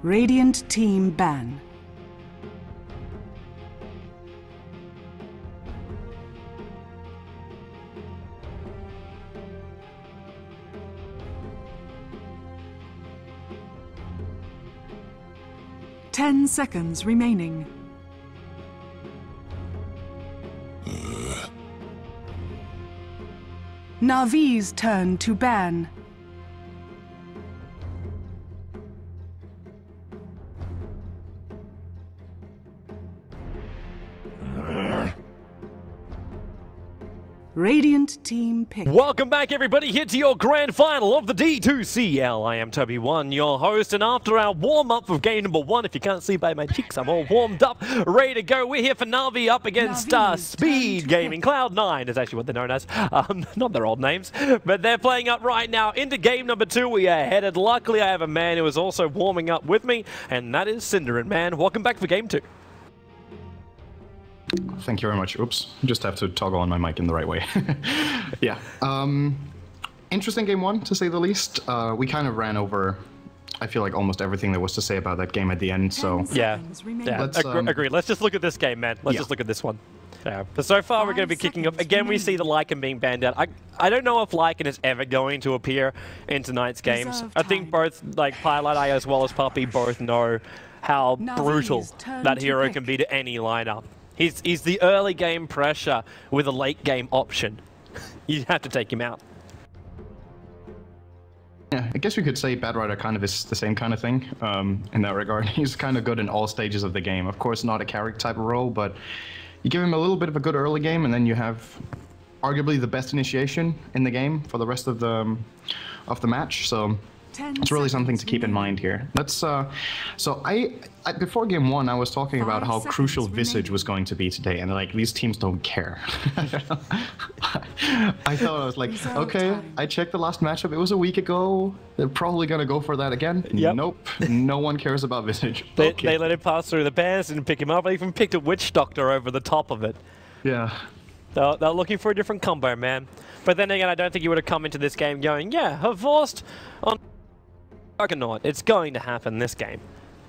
Radiant team ban. Ten seconds remaining. Navi's turn to ban. Radiant team pick. Welcome back, everybody, here to your grand final of the D2CL. I am Toby1, your host, and after our warm-up of game number 1, if you can't see by my cheeks, I'm all warmed up, ready to go. We're here for Navi up against Speed Gaming. Cloud9 is actually what they're known as. Not their old names, but they're playing up right now into game number 2. We are headed. Luckily, I have a man who is also warming up with me, and that is Cinder. And man, welcome back for game 2. Thank you very much. Oops, just have to toggle on my mic in the right way. Yeah. Interesting game 1, to say the least. We kind of ran over, I feel like, almost everything there was to say about that game at the end, so... Yeah, agreed. Let's just look at this game, man. Let's just look at this one. Yeah. But so far, we're going to be kicking up. Again, we see the Lycan being banned out. I don't know if Lycan is ever going to appear in tonight's games. I think both, like, Pilot Eye as well as Puppy both know how brutal that hero can be to any lineup. He's the early game pressure with a late game option. You have to take him out. Yeah, I guess we could say Bad Rider kind of is the same kind of thing in that regard. He's kind of good in all stages of the game. Of course, not a character type of role, but you give him a little bit of a good early game, and then you have arguably the best initiation in the game for the rest of the match. So it's really something to keep in mind here. Let's so before game 1, I was talking about how crucial Visage was going to be today, and like, these teams don't care. I thought, I was like, okay, I checked the last matchup, it was a week ago, they're probably gonna go for that again. Yep. Nope, no one cares about Visage. They let him pass through the bans and pick him up. They even picked a Witch Doctor over the top of it. Yeah. They're looking for a different combo, man. But then again, I don't think you would have come into this game going, yeah, have forced on Juggernaut. It's going to happen this game.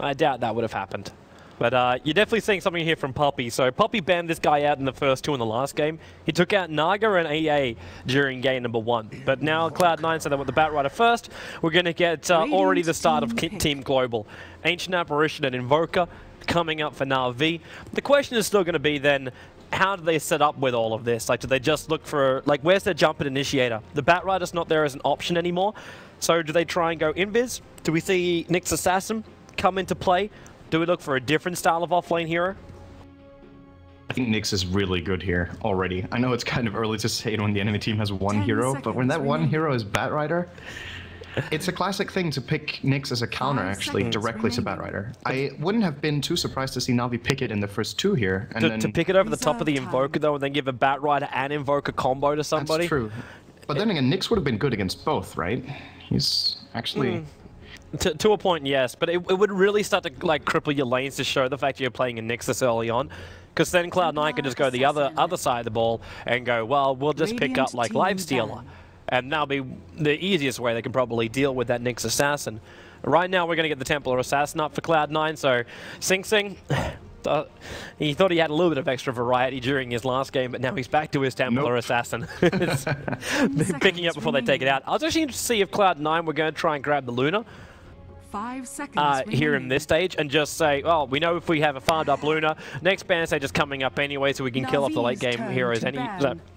I doubt that would have happened. But you're definitely seeing something here from Puppy. So Puppy banned this guy out in the first 2 in the last game. He took out Naga and EA during game number 1. But now Cloud9 said they want the Bat Rider first. We're going to get already the start of Team Global. Ancient Apparition and Invoker coming up for Navi. The question is still going to be then, how do they set up with all of this? Like, do they just look for, like, where's their jump and initiator? The Bat Rider's not there as an option anymore. So do they try and go invis? Do we see Nyx Assassin come into play? Do we look for a different style of offlane hero? I think Nyx is really good here already. I know it's kind of early to say it when the enemy team has one hero, but when that one hero is Bat Rider, it's a classic thing to pick Nyx as a counter, actually, directly to Bat Rider. I wouldn't have been too surprised to see Navi pick it in the first 2 here. And to pick it over the top of the Invoker, though, and then give a Bat Rider and Invoker combo to somebody? That's true. But then again, Nyx would have been good against both, right? He's actually... To a point, yes, but it would really start to like cripple your lanes to show the fact you're playing a Nyx this early on. Because then Cloud9 can just go the other side of the ball and go, well, we'll just pick up like Lifestealer. And that'll be the easiest way they can probably deal with that Nyx Assassin. Right now, we're going to get the Templar Assassin up for Cloud9, so Sing Sing... he thought he had a little bit of extra variety during his last game, but now he's back to his Templar Assassin. Picking up before they take it out. I was actually interested to see if Cloud9 were going to try and grab the Luna 5 seconds here in this stage and just say, well, we know if we have a farmed up Luna, next ban stage is coming up anyway, so we can kill off the late game heroes.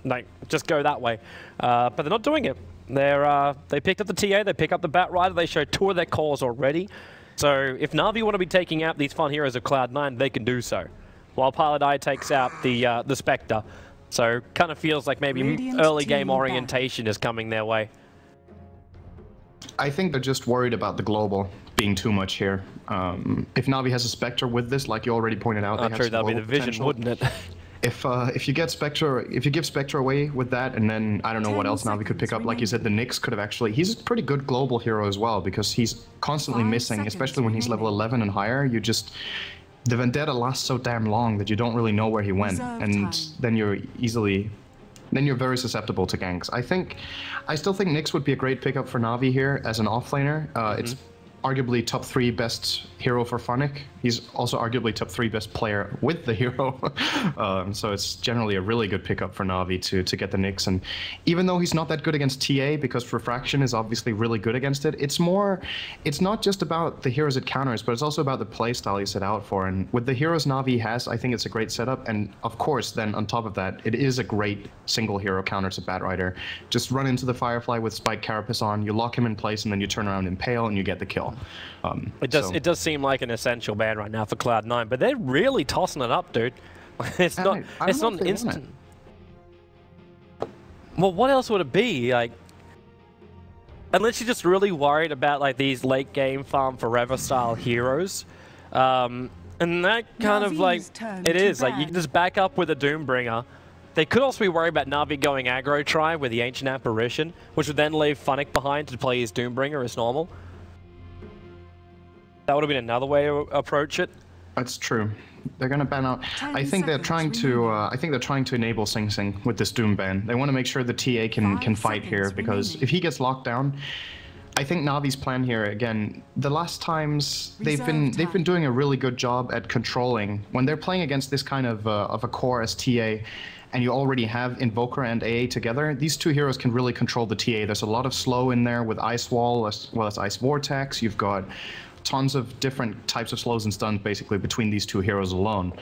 Like, just go that way. But they're not doing it. They picked up the TA, they pick up the Bat Rider, they showed 2 of their cores already. So if Navi want to be taking out these fun heroes of Cloud9, they can do so. While Pilot Eye takes out the Spectre. So kind of feels like maybe early game orientation is coming their way. I think they're just worried about the global being too much here. If Navi has a Spectre with this, like you already pointed out, I'm sure that'll be the vision, wouldn't it? If you get Spectre, if you give Spectre away with that, and then I don't know what else Navi could pick up. Like you said, the Nyx could have actually. He's a pretty good global hero as well because he's constantly missing, especially when he's level 11 and higher. You just the Vendetta lasts so damn long that you don't really know where he went, and then you're very susceptible to ganks. I still think Nyx would be a great pickup for Navi here as an offlaner. It's arguably top 3 best hero for Funnick. He's also arguably top 3 best player with the hero. So it's generally a really good pickup for Navi to get the Nyx. And even though he's not that good against TA, because Refraction is obviously really good against it, it's not just about the heroes it counters, but it's also about the playstyle you set out for. And with the heroes Navi has, I think it's a great setup. And of course, then on top of that, it is a great single hero counter to Batrider. Just run into the Firefly with Spike Carapace on, you lock him in place, and then you turn around and Impale, and you get the kill. It does seem like an essential ban right now for Cloud9, but they're really tossing it up, dude. It's not an instant. Well, what else would it be? Like, unless you're just really worried about like these late game farm forever style heroes, and that kind of like it is like you can just back up with a Doombringer. They could also be worried about Navi going aggro try with the Ancient Apparition, which would then leave Funnick behind to play his Doombringer as normal. That would have been another way to approach it. That's true. They're gonna ban out. I think they're trying to enable Sing Sing with this Doom ban. They want to make sure the TA can fight here, because if he gets locked down, I think Navi's plan here again. The last times they've been doing a really good job at controlling when they're playing against this kind of a core as TA. And you already have Invoker and AA together, these two heroes can really control the TA. There's a lot of slow in there with Ice Wall as well as Ice Vortex. You've got tons of different types of slows and stuns basically between these two heroes alone.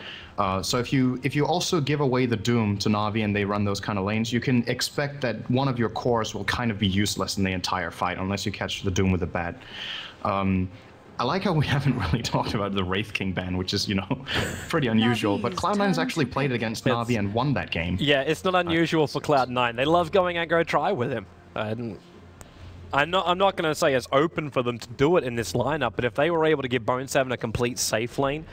So if you also give away the Doom to Navi and they run those kind of lanes, you can expect that one of your cores will kind of be useless in the entire fight unless you catch the Doom with a bat. I like how we haven't really talked about the Wraith King ban, which is, you know, pretty unusual. But Cloud9's actually played against Navi and won that game. Yeah, it's not unusual for Cloud9. They love going aggro try with him. I'm not going to say it's open for them to do it in this lineup, but if they were able to give Bone7 a complete safe lane,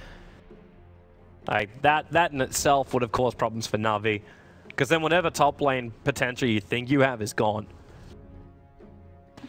like that in itself would have caused problems for Navi. Because then whatever top lane potential you think you have is gone.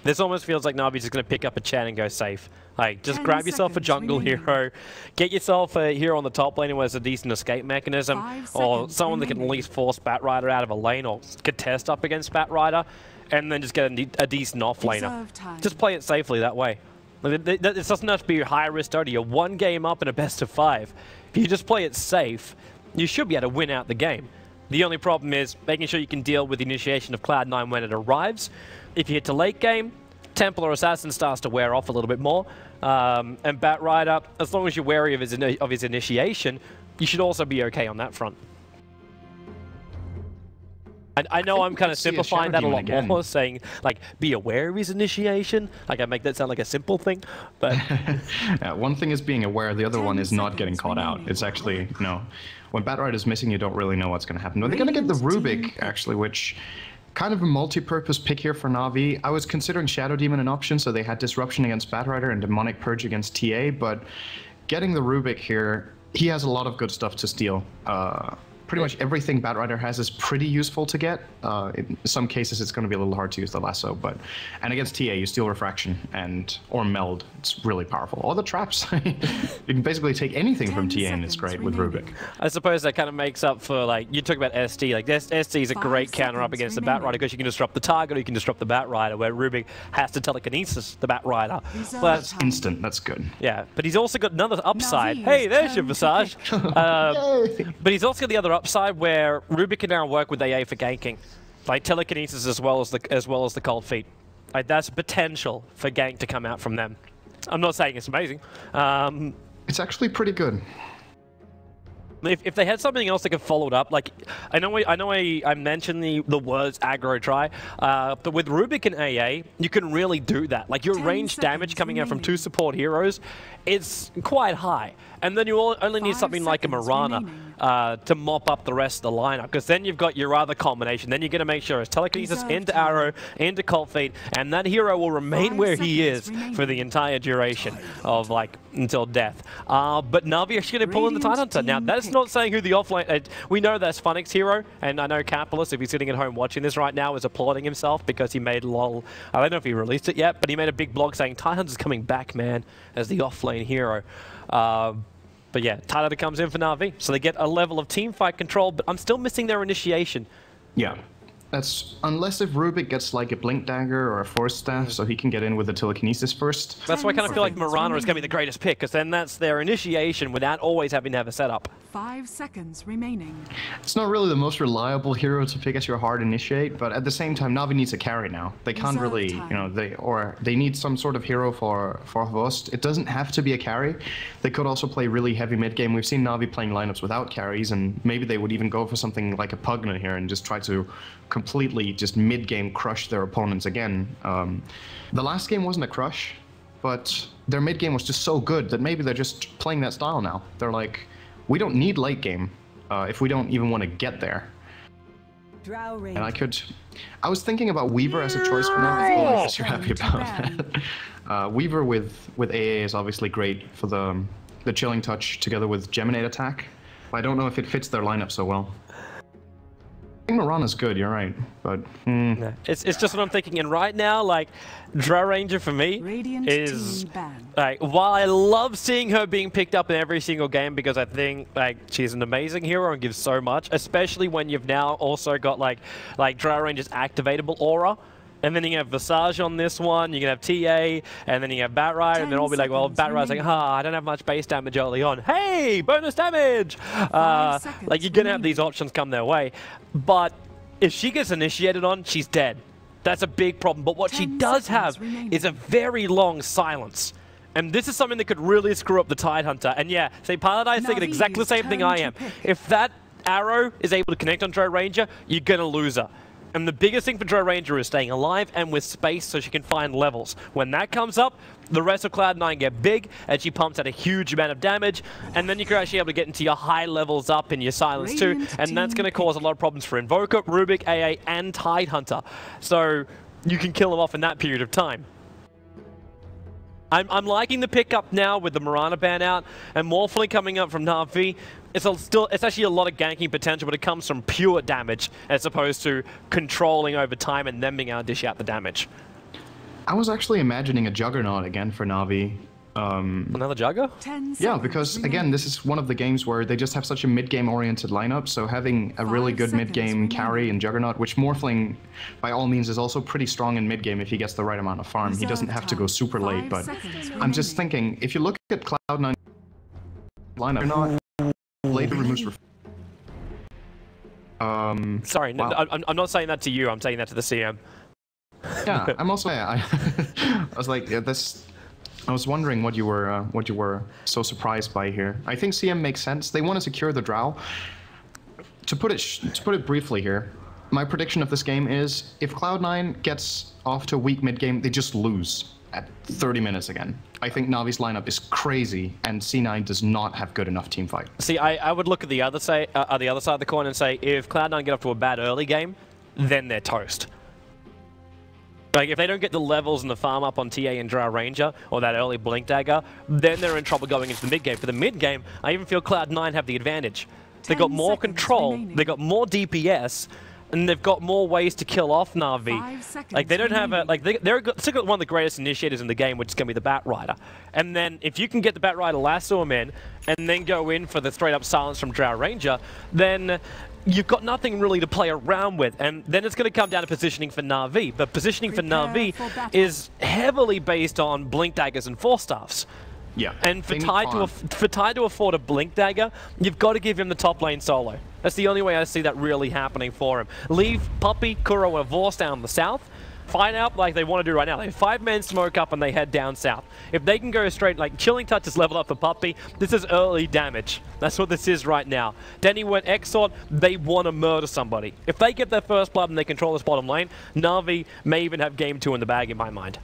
This almost feels like Navi's just going to pick up a Chen and go safe. Like, just grab yourself a jungle hero, get yourself a hero on the top lane who has a decent escape mechanism, or someone that can at least force Batrider out of a lane or contest up against Batrider, and then just get a decent off-laner. Just play it safely that way. It doesn't have to be a high-risk dirty. You're one game up in a best-of-5. If you just play it safe, you should be able to win out the game. The only problem is making sure you can deal with the initiation of Cloud9 when it arrives. If you hit to late game, Templar Assassin starts to wear off a little bit more. And Batrider, as long as you're wary of his initiation, you should also be okay on that front. I know I'm kind of simplifying that a lot more, saying, like, be aware of his initiation. Like, I make that sound like a simple thing, but... Yeah, one thing is being aware, the other one is not getting caught out. It's actually, you know, when Batrider is missing, you don't really know what's going to happen. But they're going to get the Rubik, actually, which... Kind of a multi-purpose pick here for Navi. I was considering Shadow Demon an option, so they had Disruption against Batrider and Demonic Purge against TA, but getting the Rubik here, he has a lot of good stuff to steal. Pretty much everything Batrider has is pretty useful to get. In some cases, it's going to be a little hard to use the lasso, and against TA, you steal Refraction or Meld. It's really powerful. Or the traps. You can basically take anything from TA, and it's great with Rubik. I suppose that kind of makes up for, like, you talk about SD. Like, SD is a great counter up against the Batrider because you can disrupt the target or you can disrupt the Batrider, where Rubik has to telekinesis the Batrider. But that's instant. That's good. Yeah, but he's also got another upside. Hey, there's your Visage. But he's also got the other upside where Rubik can now work with AA for ganking, like telekinesis as well as the cold feet. Like, that's potential for gank to come out from them. I'm not saying it's amazing. It's actually pretty good. If they had something else that could follow it up, like I mentioned the words aggro try, but with Rubik and AA, you can really do that. Like, your range damage coming out from 2 support heroes, it's quite high. And then you only need something like a Mirana to mop up the rest of the lineup, because then you've got your other combination. Then you're going to make sure it's telekinesis into arrow, into cold feet, and that hero will remain where he is for the entire duration of, like, until death. But Navi are actually going to pull in the Tidehunter. Now, that's not saying who the offlane... we know that's Funnick's hero, and I know Capitalist, if he's sitting at home watching this right now, is applauding himself because he made lol... I don't know if he released it yet, but he made a big blog saying Tidehunter's coming back, man, as the offlane hero. But yeah, Tidehunter comes in for Navi, so they get a level of team fight control, but I'm still missing their initiation. Yeah. That's unless if Rubik gets like a Blink Dagger or a Force Staff, so he can get in with the Telekinesis first. That's why I kind of feel like Mirana is going to be the greatest pick, because then that's their initiation without always having to have a setup. 5 seconds remaining. It's not really the most reliable hero to pick as your hard initiate, but at the same time, Navi needs a carry now. They can't really, you know, they need some sort of hero for Vost. It doesn't have to be a carry. They could also play really heavy mid game. We've seen Navi playing lineups without carries, and maybe they would even go for something like a Pugna here and just try to completely just mid game crush their opponents again. The last game wasn't a crush, but their mid game was just so good that maybe they're just playing that style now. They're like, we don't need late game if we don't even want to get there. And I was thinking about Weaver as a choice for now. I guess you're happy about that. Weaver with AA is obviously great for the chilling touch together with Geminate attack. I don't know if it fits their lineup so well. I think Mirana's good, you're right, but no, it's just what I'm thinking. And right now, like, Drow Ranger for me is like, while I love seeing her being picked up in every single game because I think like she's an amazing hero and gives so much, especially when you've now also got like Drow Ranger's activatable aura. And then you have Visage on this one, you can have TA, and then you have Batrider, and then I'll be like, well, Batrider's like, I don't have much base damage early on. Hey, bonus damage! Like, you're going to have these options come their way. But if she gets initiated on, she's dead. That's a big problem. But what she does have is a very long silence. And this is something that could really screw up the Tidehunter. And yeah, say Paladin's thinking exactly the same thing I am. If that arrow is able to connect on Drow Ranger, you're going to lose her. And the biggest thing for Drow Ranger is staying alive and with space so she can find levels. When that comes up, the rest of Cloud9 get big, and she pumps out a huge amount of damage, and then you can actually able to get into your high levels up in your silence too, and that's going to cause a lot of problems for Invoker, Rubik, AA, and Tidehunter. So you can kill them off in that period of time. I'm liking the pickup now with the Mirana ban out, and Morphling coming up from Navi. It's actually a lot of ganking potential, but it comes from pure damage as opposed to controlling over time and then being able to dish out the damage. I was actually imagining a Juggernaut again for Navi. Another Jugger? Yeah, because again, this is one of the games where they just have such a mid-game oriented lineup, so having a really good mid-game carry in Juggernaut, which Morphling, by all means, is also pretty strong in mid-game if he gets the right amount of farm. He doesn't have to go super late, but I'm just thinking, if you look at Cloud9 lineup, later removes... Sorry, wow. I'm not saying that to you, I'm saying that to the CM. Yeah, I'm also... I was like, yeah, this... I was wondering what you were so surprised by here. I think CM makes sense. They want to secure the Drow. To put it briefly here, my prediction of this game is if Cloud9 gets off to a weak mid game, they just lose at 30 minutes again. I think Navi's lineup is crazy, and C9 does not have good enough team fight. See, I would look at the other side of the coin and say if Cloud9 get off to a bad early game, then they're toast. Like, if they don't get the levels and the farm up on TA and Drow Ranger, or that early Blink Dagger, then they're in trouble going into the mid-game. For the mid-game, I even feel Cloud9 have the advantage. They've got more control, they've got more DPS, and they've got more ways to kill off Navi. Like, they don't have a... Like, they're still got one of the greatest initiators in the game, which is going to be the Batrider. And then, if you can get the Batrider lasso him in, and then go in for the straight-up silence from Drow Ranger, then... you've got nothing really to play around with, and then it's going to come down to positioning for Navi. But positioning for Navi is heavily based on Blink Daggers and Force Staffs. Yeah. And for Tide to afford a Blink Dagger, you've got to give him the top lane solo. That's the only way I see that really happening for him. Leave Puppey, Kuro, and Vorse down the south. Find out like they want to do right now. They have 5-man smoke up and they head down south. If they can go straight, like Chilling Touch is leveled up for Puppey, this is early damage. That's what this is right now. Denny went Exort, they want to murder somebody. If they get their first blood and they control this bottom lane, Navi may even have game 2 in the bag in my mind.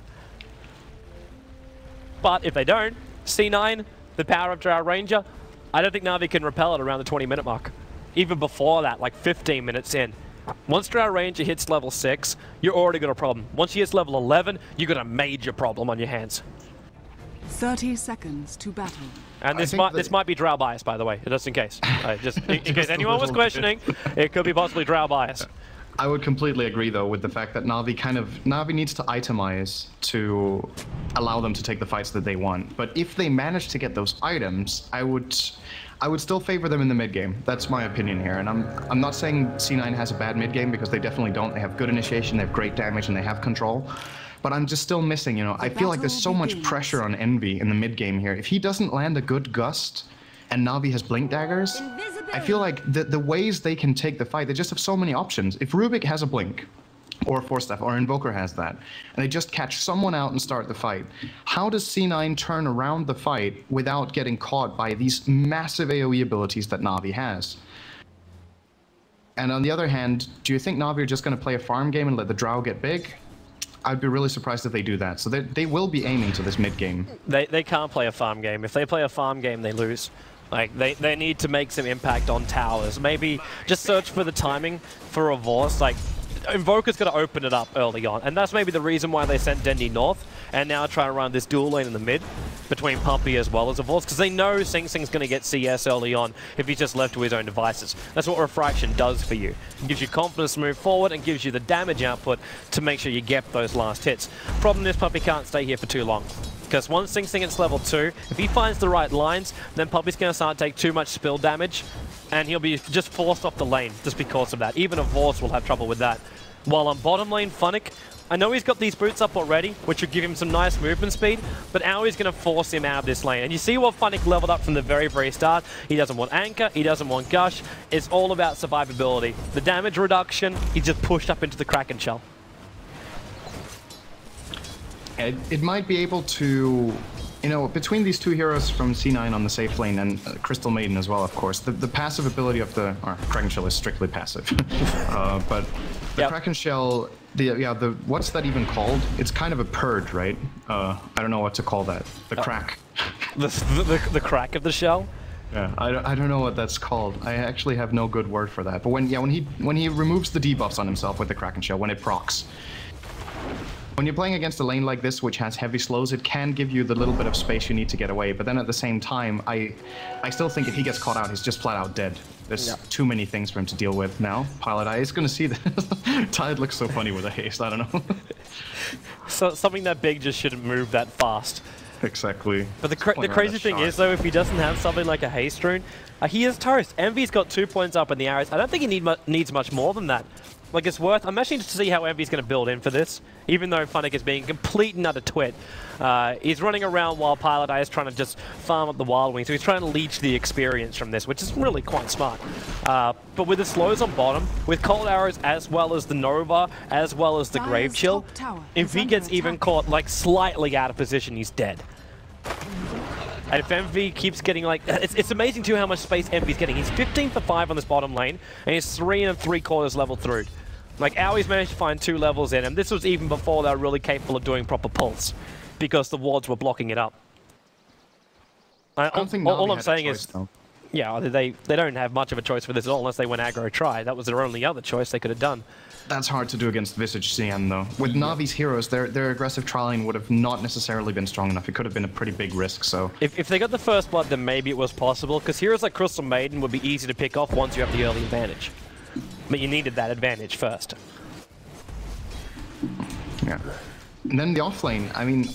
But if they don't, C9, the power of Drow Ranger, I don't think Navi can repel it around the 20-minute mark. Even before that, like 15 minutes in. Once Drow Ranger hits level 6, you're already got a problem. Once she hits level 11, you got a major problem on your hands. 30 seconds to battle. And this might be Drow bias, by the way, just in case. Just in case anyone was questioning, it could be possibly Drow bias. I would completely agree, though, with the fact that Navi needs to itemize to allow them to take the fights that they want. But if they manage to get those items, I would still favor them in the mid game. That's my opinion here, and I'm not saying C9 has a bad mid game, because they definitely don't. They have good initiation, they have great damage, and they have control. But I'm just still missing, you know. I feel like there's so much pressure on Envy in the mid game here. If he doesn't land a good gust, and Navi has blink daggers, I feel like the ways they can take the fight, they just have so many options. If Rubik has a blink, or Force Staff, or Invoker has that, and they just catch someone out and start the fight, how does C9 turn around the fight without getting caught by these massive AoE abilities that Navi has? And on the other hand, do you think Navi are just going to play a farm game and let the Drow get big? I'd be really surprised if they do that. So they will be aiming to this mid game. They can't play a farm game. If they play a farm game, they lose. Like, they need to make some impact on towers. Maybe just search for the timing for a Vorce. Like, Invoker's going to open it up early on, and that's maybe the reason why they sent Dendi north, and now try to run this dual lane in the mid between Puppy as well as a Vorce, because they know Sing Sing's going to get CS early on if he's just left to his own devices. That's what Refraction does for you. It gives you confidence to move forward and gives you the damage output to make sure you get those last hits. Problem is, Puppy can't stay here for too long, because once Sing Sing gets level 2, if he finds the right lines, then Puppy's going to start to take too much spill damage, and he'll be just forced off the lane just because of that. Even a Vorce will have trouble with that. While on bottom lane, Funnick, I know he's got these boots up already, which would give him some nice movement speed, but Aui's going to force him out of this lane. And you see what Funnick leveled up from the very, very start. He doesn't want Anchor, he doesn't want Gush. It's all about survivability. The damage reduction, he's just pushed up into the Kraken shell. It might be able to, you know, between these two heroes from C9 on the safe lane and Crystal Maiden as well, of course, the passive ability of the Kraken Shell is strictly passive. But the Kraken Shell, what's that even called? It's kind of a purge, right? I don't know what to call that. The crack. The crack of the shell? Yeah, I don't know what that's called. I actually have no good word for that. But when he removes the debuffs on himself with the Kraken Shell, when it procs, when you're playing against a lane like this, which has heavy slows, it can give you the little bit of space you need to get away. But then at the same time, I still think if he gets caught out, he's just flat out dead. There's too many things for him to deal with now. Pilot Eye is going to see this. Tide looks so funny with a haste, I don't know. So something that big just shouldn't move that fast. Exactly. But the crazy thing is, though, if he doesn't have something like a haste rune, he is toast. Envy's got 2 points up in the arrows. I don't think he needs much more than that. Like, it's worth... I'm actually interested to see how Envy's going to build in for this, even though Funnick is being complete and utter twit. He's running around while Pilot Eye is trying to just farm up the Wild Wing, so he's trying to leech the experience from this, which is really quite smart. But with the slows on bottom, with Cold Arrows as well as the Nova, as well as the Grave Chill, if he gets even caught, like, slightly out of position, he's dead. And if Envy keeps getting, like... It's amazing, too, how much space Envy's getting. He's 15 for 5 on this bottom lane, and he's 3 3/4 level through. Like, Aui's managed to find 2 levels in, and this was even before they were really capable of doing proper pulse, because the wards were blocking it up. All I'm saying is... Yeah, they don't have much of a choice for this at all, unless they went aggro try. That was their only other choice they could have done. That's hard to do against Visage CN, though. With Navi's heroes, their aggressive trialing would have not necessarily been strong enough. It could have been a pretty big risk, so... If they got the first blood, then maybe it was possible, because heroes like Crystal Maiden would be easy to pick off once you have the early advantage. But you needed that advantage first. Yeah. And then the offlane, I mean,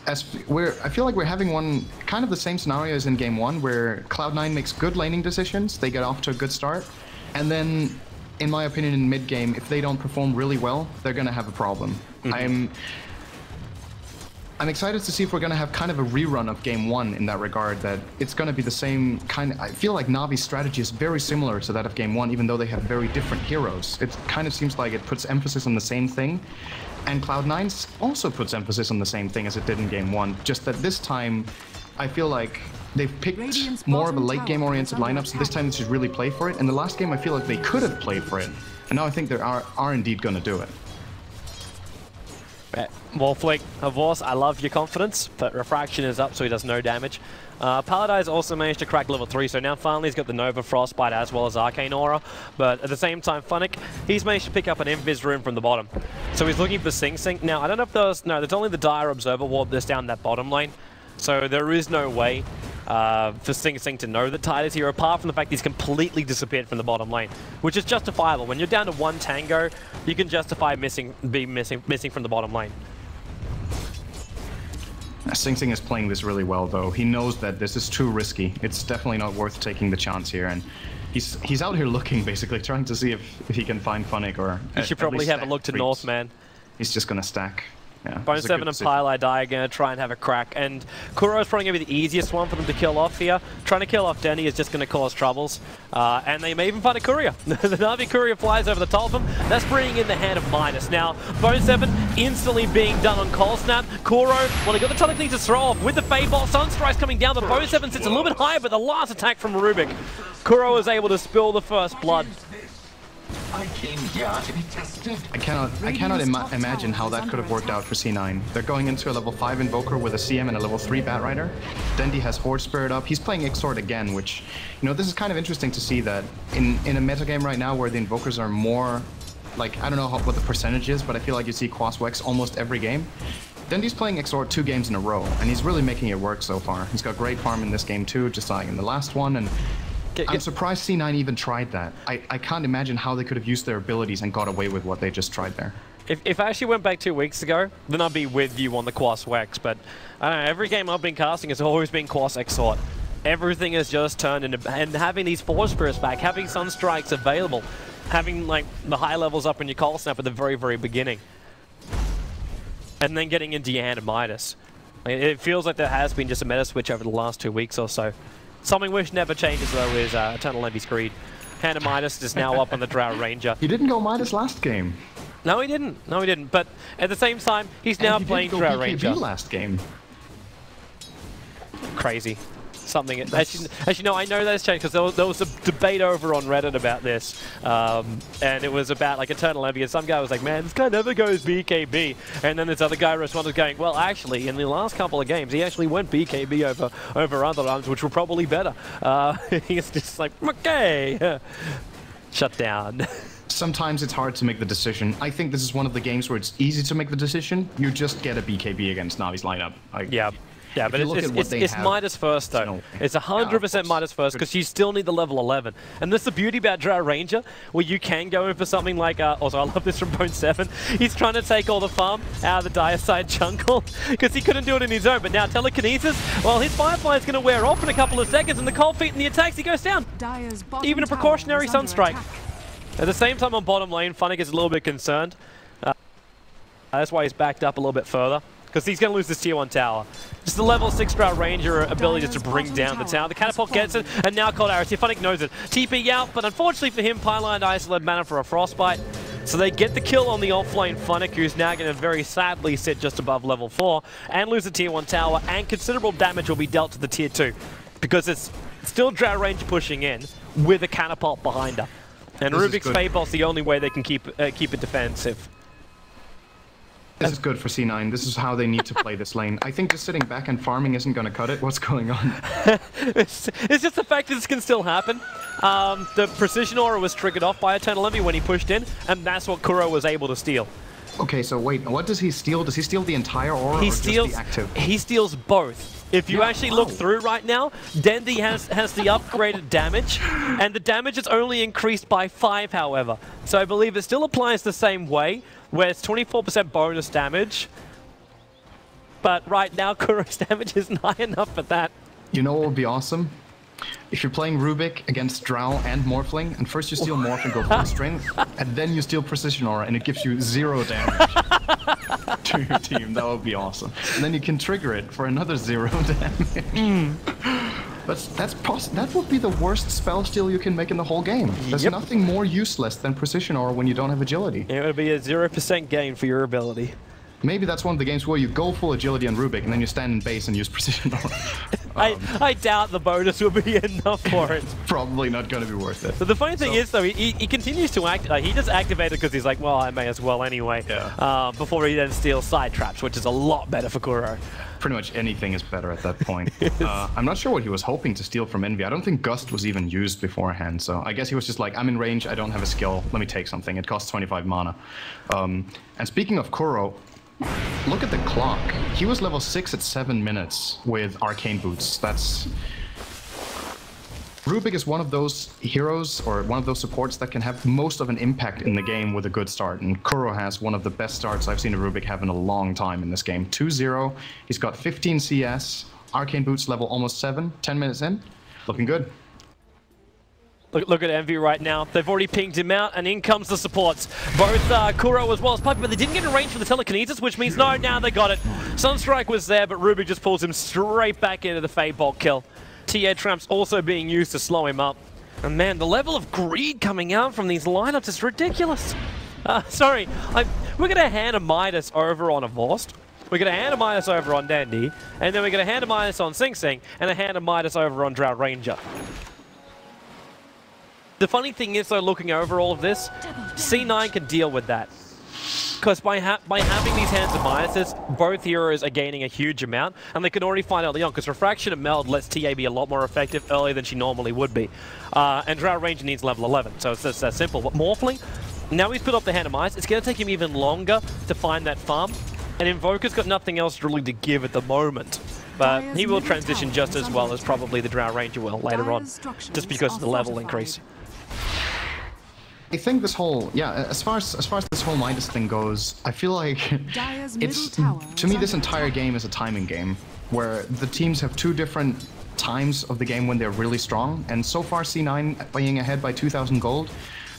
I feel like we're having kind of the same scenario as in game 1, where Cloud9 makes good laning decisions, they get off to a good start, and then, in my opinion, in mid-game, if they don't perform really well, they're gonna have a problem. I'm excited to see if we're going to have kind of a rerun of Game 1 in that regard, that it's going to be the same kind of... I feel like Navi's strategy is very similar to that of Game 1, even though they have very different heroes. It kind of seems like it puts emphasis on the same thing, and Cloud9 also puts emphasis on the same thing as it did in Game 1, just that this time, I feel like they've picked more of a late-game-oriented lineup, so this time they should really play for it, and the last game I feel like they could have played for it, and now I think they are indeed going to do it. Wolflick, of course, I love your confidence, but Refraction is up, so he does no damage. Paladai's also managed to crack level 3, so now finally he's got the Nova Frostbite as well as Arcane Aura, but at the same time, Funnick, he's managed to pick up an Invis Rune from the bottom. So he's looking for Sing Sing. Now, I don't know if there's... No, there's only the Dire Observer Ward that's down that bottom lane, so there is no way for Sing Sing to know that Tide is here, apart from the fact he's completely disappeared from the bottom lane, which is justifiable. When you're down to one tango, you can justify missing from the bottom lane. Sing Sing is playing this really well, though. He knows that this is too risky. It's definitely not worth taking the chance here, and he's out here looking, basically, trying to see if he can find Funnick or. You should probably have a look to North, man. He's just gonna stack. Yeah, Bone7 and Pylai are going to try and have a crack, and Kuro's probably going to be the easiest one for them to kill off here. Trying to kill off Dendi is just going to cause troubles, and they may even find a courier. The Navi courier flies over the top of him. That's bringing in the hand of Midas. Now, Bone7 instantly being done on Cold Snap. Kuro, well, he got the telekinesis throw off with the Fade Ball. Sunstrike's coming down, but Bone7 sits a little bit higher, but the last attack from Rubik. Kuro is able to spill the first blood. I came here to be tested. I cannot imagine how that could have worked out for C9. They're going into a level 5 Invoker with a CM and a level 3 Batrider. Dendi has Horde Spirit up. He's playing Xord again, which, you know, this is kind of interesting to see that in a metagame right now where the Invokers are more, like, I don't know what the percentage is, but I feel like you see Quaswex almost every game. Dendi's playing Xord 2 games in a row, and he's really making it work so far. He's got great farm in this game too, just like in the last one, and I'm surprised C9 even tried that. I can't imagine how they could have used their abilities and got away with what they just tried there. If I actually went back 2 weeks ago, then I'd be with you on the Quaswex, but I don't know, every game I've been casting has always been Quas Xord. Everything has just turned into, and having these Force Spirits back, having Sunstrikes available, having like the high levels up in your Cold Snap at the very, very beginning, and then getting into your hand of Midas. It feels like there has been just a meta switch over the last 2 weeks or so. Something which never changes, though, is Eternal Envy's Greed. Hand of Midas is now up on the Drow Ranger. He didn't go Midas last game. No, he didn't. No, he didn't. But at the same time, he's now playing Drow Ranger. Last game. Crazy. Something. Actually, no, I know that's changed because there was a debate over on Reddit about this, and it was about like Eternal Envy, and some guy was like, "Man, this guy never goes BKB," and then this other guy responded going, "Well, actually, in the last couple of games, he actually went BKB over other arms, which were probably better." He's just like, "Okay, shut down." Sometimes it's hard to make the decision. I think this is one of the games where it's easy to make the decision. You just get a BKB against Navi's lineup. Yeah. Yeah, but it's Midas first, though. It's 100% Midas first, because you still need the level 11. And that's the beauty about Drow Ranger, where you can go in for something like... also, I love this from Bone7. He's trying to take all the farm out of the dire side jungle, because he couldn't do it in his own. But now telekinesis, well, his Firefly's going to wear off in a couple of seconds, and the cold feet and the attacks, he goes down. Even a precautionary Sunstrike. At the same time on bottom lane, Funnick is a little bit concerned. That's why he's backed up a little bit further, because he's going to lose this tier 1 tower. Just the level 6 Drow Ranger ability just to bring down the tower. The catapult gets it, and now Cold Arrows here. Funnick knows it. TP out, but unfortunately for him, Pylai and d2sl2 had mana for a Frostbite. So they get the kill on the offlane Funnick, who's now going to very sadly sit just above level 4 and lose the tier 1 tower, and considerable damage will be dealt to the tier 2, because it's still Drow Ranger pushing in with a catapult behind her. And Rubik's Fade Ball's the only way they can keep it defensive. This is good for C9. This is how they need to play this lane. I think just sitting back and farming isn't going to cut it. What's going on? It's just the fact that this can still happen. The Precision Aura was triggered off by Eternal Envy when he pushed in, and that's what Kuro was able to steal. Okay, so wait, what does he steal? Does he steal the entire aura or just the active? He steals both. If you actually look through right now, Dendi has the upgraded damage, and the damage is only increased by 5, however. So I believe it still applies the same way, where it's 24% bonus damage. But right now, Kuro's damage isn't high enough for that. You know what would be awesome? If you're playing Rubik against Drow and Morphling, and first you steal Morph and go full strength, and then you steal Precision Aura, and it gives you 0 damage to your team, that would be awesome. And then you can trigger it for another 0 damage. That would be the worst spell steal you can make in the whole game. There's nothing more useless than Precision Aura when you don't have agility. It would be a 0% gain for your ability. Maybe that's one of the games where you go full agility on Rubik and then you stand in base and use Precision Aura. I doubt the bonus will be enough for it. It's probably not going to be worth it. But the funny thing is, though, he continues to act. He just activated because he's like, well, I may as well anyway. Yeah. Before he then steals side traps, which is a lot better for Kuro. Pretty much anything is better at that point. I'm not sure what he was hoping to steal from Envy. I don't think Gust was even used beforehand, so I guess he was just like, I'm in range, I don't have a skill, let me take something. It costs 25 mana. And speaking of Kuro, look at the clock. He was level 6 at 7 minutes with Arcane Boots. That's... Rubik is one of those heroes, or one of those supports that can have most of an impact in the game with a good start. And Kuro has one of the best starts I've seen a Rubik have in a long time in this game. 2-0, he's got 15 CS, Arcane Boots level almost 7, 10 minutes in. Looking good. Look at Envy right now. They've already pinged him out, and in comes the supports. Both Kuro as well as Puppy, but they didn't get in range for the telekinesis, which means no, now they got it. Sunstrike was there, but Rubik just pulls him straight back into the Fade Bolt kill. TA Tramp's also being used to slow him up. And man, the level of greed coming out from these lineups is ridiculous. Sorry, we're going to hand a Midas over on a Vorst. We're going to hand a Midas over on Dendi. And then we're going to hand a Midas on Sing Sing. And a hand a Midas over on Drow Ranger. The funny thing is, though, looking over all of this, C9 can deal with that. Because by having these hands of Midases, both heroes are gaining a huge amount, and they can already find early on, because Refraction and Meld lets TA be a lot more effective earlier than she normally would be. And Drow Ranger needs level 11, so it's just that simple. But Morphling, now he's put up the hand of Midas, it's going to take him even longer to find that farm, and Invoker's got nothing else really to give at the moment. But he will transition just as well as probably the Drow Ranger will later on, just because of the level increase. I think this whole, as far as this whole Midas thing goes, I feel like it's, to me, this entire game is a timing game, where the teams have two different times of the game when they're really strong, and so far C9 being ahead by 2,000 gold,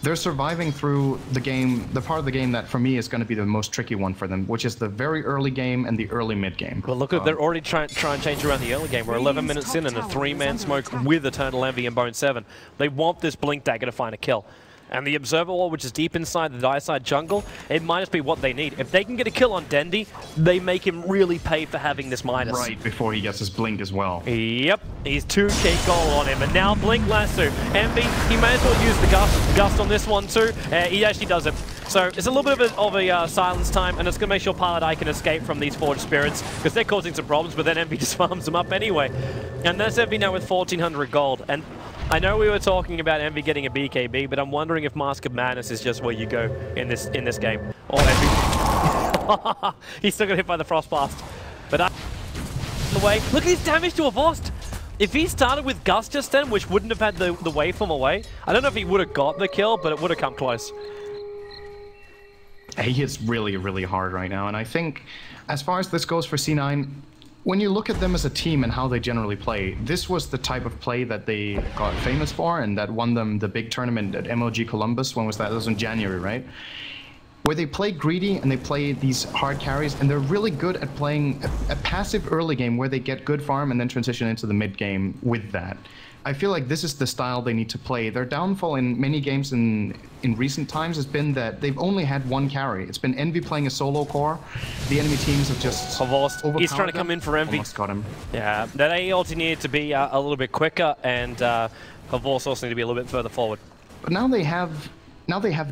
they're surviving through the game, the part of the game that for me is going to be the most tricky one for them, which is the very early game and the early mid game. Well, look, they're already trying and change around the early game. We're 11 minutes in and a 3-man smoke with Eternal Envy and Bone 7. They want this Blink Dagger to find a kill. And the Observer Wall, which is deep inside the Diaside jungle, it might just be what they need. If they can get a kill on Dendi, they make him really pay for having this Midas. Right before he gets his Blink as well. Yep, he's 2k gold on him, and now Blink Lasso. Envy, he may as well use the Gust on this one too. He actually does it. So it's a little bit of a silence time, and it's going to make sure Pilot Eye can escape from these Forged Spirits, because they're causing some problems, but then Envy just farms them up anyway. And that's Envy now with 1,400 gold. And I know we were talking about Envy getting a BKB, but I'm wondering if Mask of Madness is just where you go in this game. Or Envy. He's still got hit by the Frost Blast. But the way, look at his damage to a Vost. If he started with Gust just then, which wouldn't have had the waveform away, I don't know if he would have got the kill, but it would have come close. He hits really, really hard right now, and I think as far as this goes for C9, when you look at them as a team and how they generally play, this was the type of play that they got famous for and that won them the big tournament at MLG Columbus. When was that? That was in January, right? Where they play greedy and they play these hard carries, and they're really good at playing a passive early game where they get good farm and then transition into the mid game with that. I feel like this is the style they need to play. Their downfall in many games in recent times has been that they've only had one carry. It's been Envy playing a solo core. The enemy teams have just overpowered. He's trying to come in for Envy. Almost got him. Yeah, that AE ulti needed to be a little bit quicker, and Havor's also need to be a little bit further forward. But now they have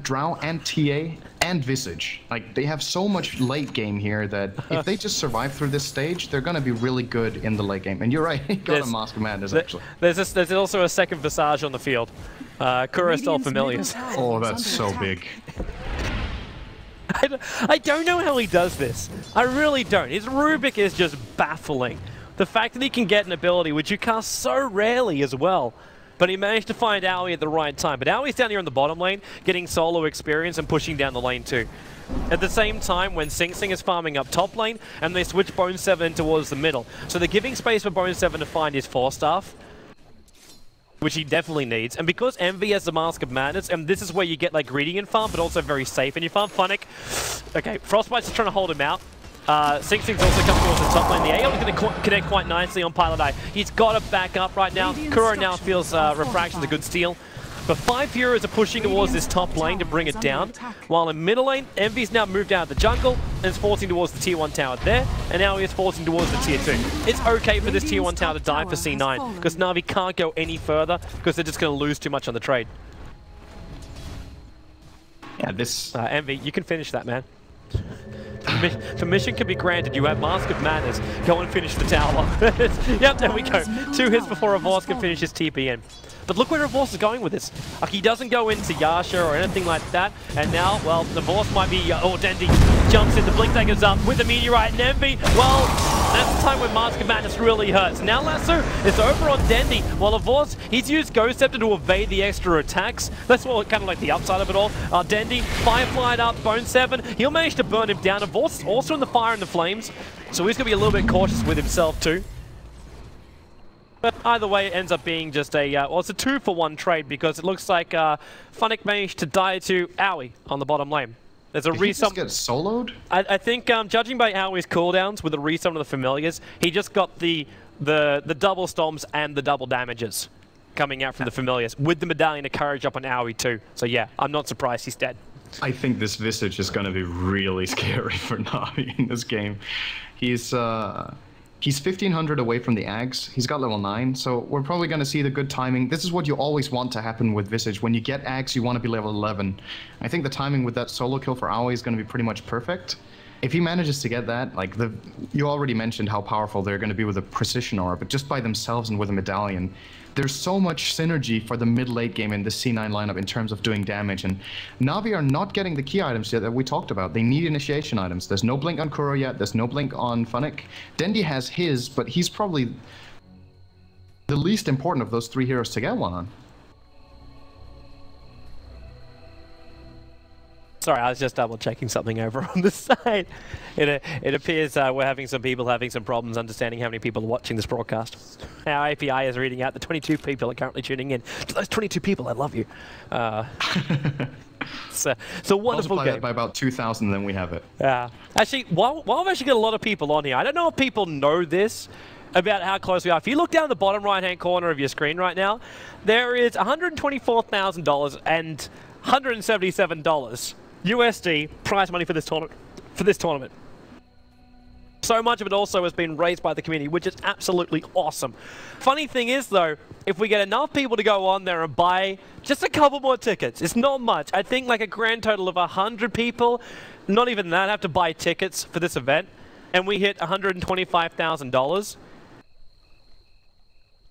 Drow and TA and Visage. Like, they have so much late game here that if they just survive through this stage, they're going to be really good in the late game. And you're right, he got a Mask of Madness, actually. There's also a second Visage on the field. Kuro still familiars. Oh, that's so big. I don't know how he does this. I really don't. His Rubik is just baffling. The fact that he can get an ability, which you cast so rarely as well. But he managed to find Owie at the right time. But Owie's down here in the bottom lane, getting solo experience and pushing down the lane too. At the same time, when Sing Sing is farming up top lane, and they switch Bone 7 towards the middle. So they're giving space for Bone 7 to find his 4-staff, which he definitely needs. And because Envy has the Mask of Madness, and this is where you get like greedy in farm, but also very safe in your farm. Funnick, okay, Frostbite's trying to hold him out. Sing Sing's also coming towards the top lane. The AL is going to connect quite nicely on Pilot Eye. He's got to back up right now. Kuro now feels Refraction's a good steal. But 5 heroes are pushing towards this top lane to bring it down. While in middle lane, Envy's now moved out of the jungle and is forcing towards the tier 1 tower there. And now he is forcing towards the tier 2. It's okay for this tier 1 tower to die for C9 because Navi can't go any further because they're just going to lose too much on the trade. Yeah, this... Envy, you can finish that, man. Permission can be granted. You have Mask of Madness. Go and finish the tower. Yep, there we go. 2 hits before Avors can finish his TP in. But look where Divorce is going with this. Like, he doesn't go into Yasha or anything like that. And now, well, Divorce might be... oh, Dendi jumps in, the Blink Dagger's up with the Meteorite and Envy. Well, that's the time when Mask of Madness really hurts. Now Lasso is over on Dendi, while Divorce, he's used Ghost Scepter to evade the extra attacks. That's what kind of like the upside of it all. Dendi, Firefly up, Bone 7. He'll manage to burn him down. Divorce is also in the fire and the flames, so he's going to be a little bit cautious with himself too. But either way, it ends up being just a, well, it's a 2-for-1 trade because it looks like Funnick managed to die to Owie on the bottom lane. There's a Did he just get soloed? I think, judging by Owie's cooldowns with the resummon of the Familiars, he just got the double storms and the double damages coming out from the Familiars with the Medallion of Courage up on Owie too. So yeah, I'm not surprised he's dead. I think this Visage is going to be really scary for Navi in this game. He's 1,500 away from the Ags. He's got level 9, so we're probably going to see the good timing. This is what you always want to happen with Visage. When you get Ags, you want to be level 11. I think the timing with that solo kill for Aoi is going to be pretty much perfect. If he manages to get that, like you already mentioned how powerful they're going to be with a precision aura, but just by themselves and with a medallion, there's so much synergy for the mid-late game in the C9 lineup in terms of doing damage, and Navi are not getting the key items yet that we talked about. They need initiation items. There's no blink on Kuro yet, there's no blink on Funnick. Dendi has his, but he's probably the least important of those 3 heroes to get one on. Sorry, I was just double-checking something over on the side. It appears we're having some problems understanding how many people are watching this broadcast. Our API is reading out the 22 people are currently tuning in. To those 22 people, I love you. So wonderful Multiply game. that by about 2,000, then we have it. Yeah. Actually, while I've actually got a lot of people on here, I don't know if people know this about how close we are. If you look down the bottom right-hand corner of your screen right now, there is $124,000 and $177. USD prize money for this tournament. So much of it also has been raised by the community, which is absolutely awesome. Funny thing is though, if we get enough people to go on there and buy just a couple more tickets, it's not much. I think like a grand total of 100 people, not even that, have to buy tickets for this event, and we hit $125,000.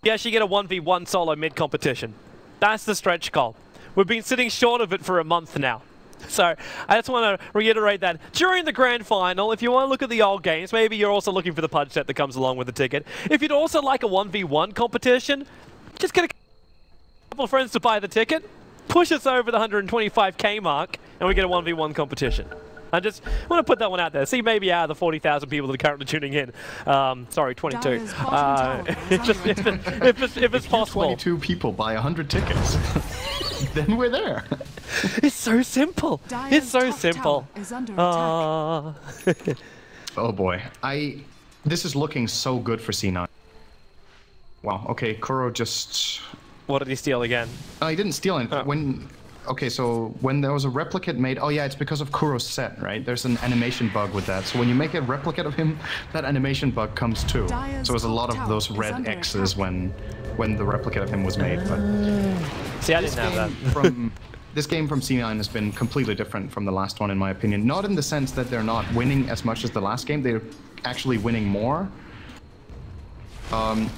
You actually get a 1v1 solo mid-competition. That's the stretch goal. We've been sitting short of it for a month now. So I just want to reiterate that during the grand final, if you want to look at the old games, maybe you're also looking for the punch set that comes along with the ticket. If you'd also like a 1v1 competition, just get a couple of friends to buy the ticket, push us over the 125k mark, and we get a 1v1 competition. I just want to put that one out there. See, maybe out of the 40,000 people that are currently tuning in. Sorry, 22. If it's possible. 22 people buy 100 tickets, then we're there. It's so simple. It's so simple. Oh boy. This is looking so good for C9. Wow, okay, Kuro just... What did he steal again? He didn't steal anything. Okay, so when there was a replicate made... Oh yeah, it's because of Kuro's set, right? There's an animation bug with that. So when you make a replicate of him, that animation bug comes too. So there's a lot of those red X's when the replicate of him was made. But see, I didn't have that. This game from C9 has been completely different from the last one, in my opinion. Not in the sense that they're not winning as much as the last game. They're actually winning more.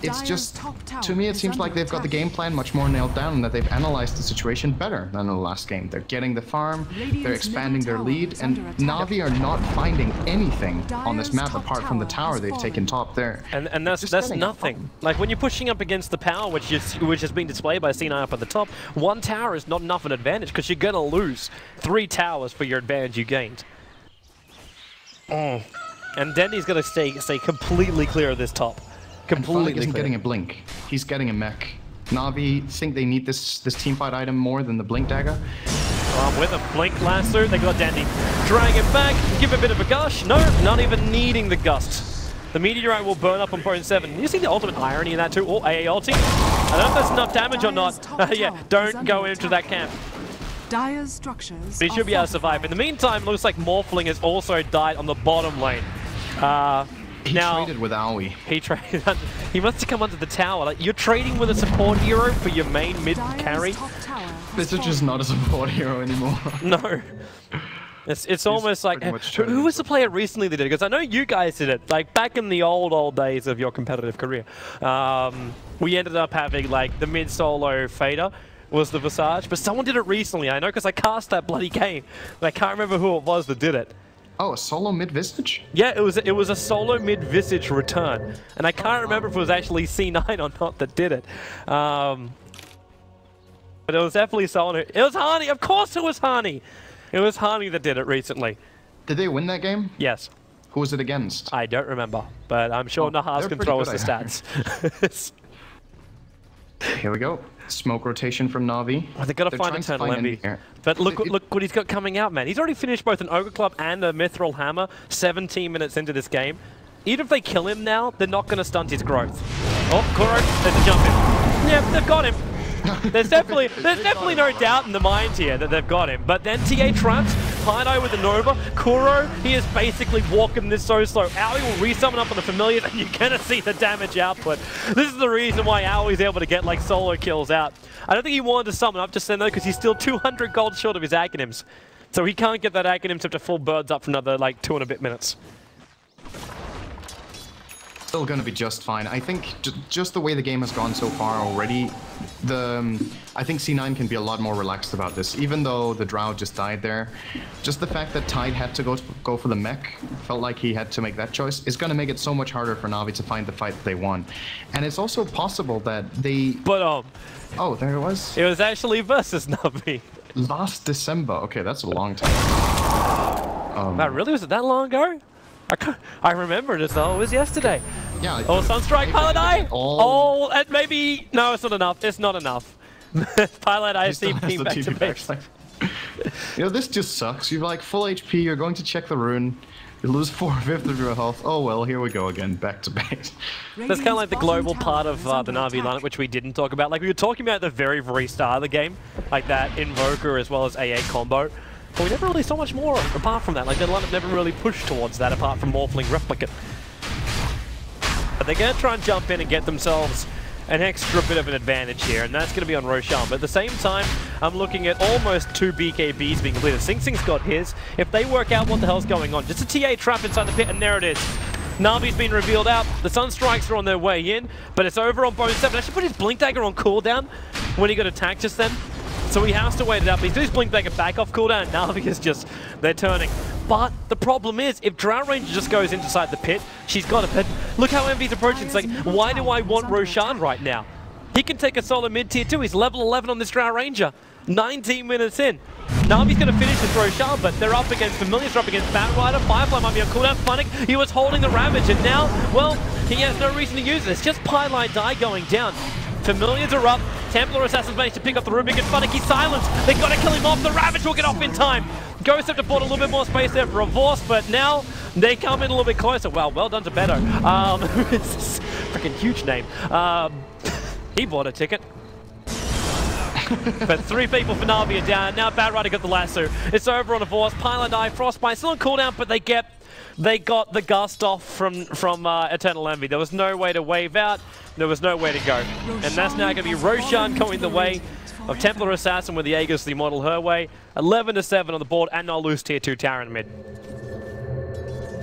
It's just, to me, it seems like they've got the game plan much more nailed down and that they've analyzed the situation better than in the last game. They're getting the farm, they're expanding their lead, and Navi are not finding anything on this map apart from the tower they've taken top there. And that's nothing. Like when you're pushing up against the power, which has been displayed by C9 up at the top, one tower is not enough an advantage because you're going to lose 3 towers for your advantage you gained. And Dendi's going to stay completely clear of this top. Completely isn't getting a blink. He's getting a mech. Navi think they need this teamfight item more than the blink dagger. With a blink lasso, they got Dendi. Drag it back, give a bit of a gush. No, not even needing the gust. The meteorite will burn up on Bone 7. You see the ultimate irony in that too? Oh, AA ulti. I don't know if that's enough damage or not. Yeah, don't go into that camp. Dire's structures. But he should be able to survive. In the meantime, looks like Morphling has also died on the bottom lane. He traded with Aoi. He traded. He must have come under the tower. Like, you're trading with a support hero for your main mid carry. This is just not a support hero anymore. No. It's almost like, pretty much who was the player recently that did it? Because I know you guys did it, like back in the old days of your competitive career. We ended up having like the mid-solo fader was the Visage, but someone did it recently, I know, because I cast that bloody game. And I can't remember who it was that did it. Oh, a solo mid-visage? Yeah, it was a solo mid-visage return. And I can't remember if it was actually C9 or not that did it. But it was definitely someone who... It was Hani! Of course it was Hani! It was Hani that did it recently. Did they win that game? Yes. Who was it against? I don't remember, but I'm sure Nahas can throw us the stats. Here we go. Smoke rotation from Navi. Well, they've got to find Eternal Envy. But look what he's got coming out, man. He's already finished both an Ogre Club and a Mithril Hammer 17 minutes into this game. Even if they kill him now, they're not going to stunt his growth. Oh, Kuro, there's a jump in. Yeah, they've got him. There's definitely no doubt in the mind here that they've got him. But then TA traps, Pino with the Nova, Kuro, he is basically walking this so slow. Aoi will resummon up on the Familiars and you're gonna see the damage output. This is the reason why Aoi's able to get like solo kills out. I don't think he wanted to summon up just then though, because he's still 200 gold short of his Aghanim's. So he can't get that Aghanim to full birds up for another like 2 and a bit minutes. Still going to be just fine. I think just the way the game has gone so far already, I think C9 can be a lot more relaxed about this. Even though the Drow just died there, just the fact that Tide had to go for the mech, felt like he had to make that choice, is going to make it so much harder for Navi to find the fight that they won. And it's also possible that they... But oh, there it was. It was actually versus Navi. Last December. Okay, that's a long time. That really? Was it that long ago? I remember it as though it was yesterday. Yeah. Oh, Sunstrike, Pilot Eye! Oh, and maybe... No, it's not enough. It's not enough. Pilot Eye is TP back to base. You know, this just sucks. You're like full HP, you're going to check the rune, you lose 4/5 of your health. Oh well, here we go again, back to base. That's kind of like the global part of the Navi lineup, which we didn't talk about. Like we were talking about at the very, very start of the game, like that Invoker as well as AA combo. But we never really saw much more apart from that. Like, the lineup never really pushed towards that apart from Morphling Replicant. But they're going to try and jump in and get themselves an extra bit of an advantage here, and that's going to be on Roshan. But at the same time, I'm looking at almost 2 BKBs being completed. Sing Sing's got his. If they work out what the hell's going on, just a TA trap inside the pit, and there it is. Navi's been revealed out. The Sunstrikes are on their way in, but it's over on Bone 7. Actually put his Blink Dagger on cooldown when he got attacked just then. So he has to wait it up. He's doing his Blink Dagger back off cooldown, and Navi is just, they're turning. But the problem is, if Drow Ranger just goes inside the pit, she's got it. But look how Envy's approaching. It's like, why do I want Roshan right now? He can take a solo mid-tier 2. He's level 11 on this Drow Ranger. 19 minutes in. Navi's going to finish with Roshan, but they're up against Familiars, they're up against Batrider. Firefly might be on cooldown. Funnick, he was holding the Ravage, and now, well, he has no reason to use it. It's just Pylite Die going down. Familiars are up. Templar Assassins managed to pick up the Rubik and Funnick. He's silenced. They've got to kill him off. The Ravage will get off in time. Ghost have to put a little bit more space there for Revorce, but now they come in a little bit closer. Well done to Beto. It's a freaking huge name. He bought a ticket. But 3 people for Navi are down. Now Batrider got the lasso. It's over on Revorce. Pylite Die, Frostbite still on cooldown, but they got the gust off from Eternal Envy. There was no way to wave out. There was no way to go. And that's now going to be Roshan going the way of Templar Assassin with the Aegis, the model her way. 11-7 on the board, and not lose tier 2 tower in mid.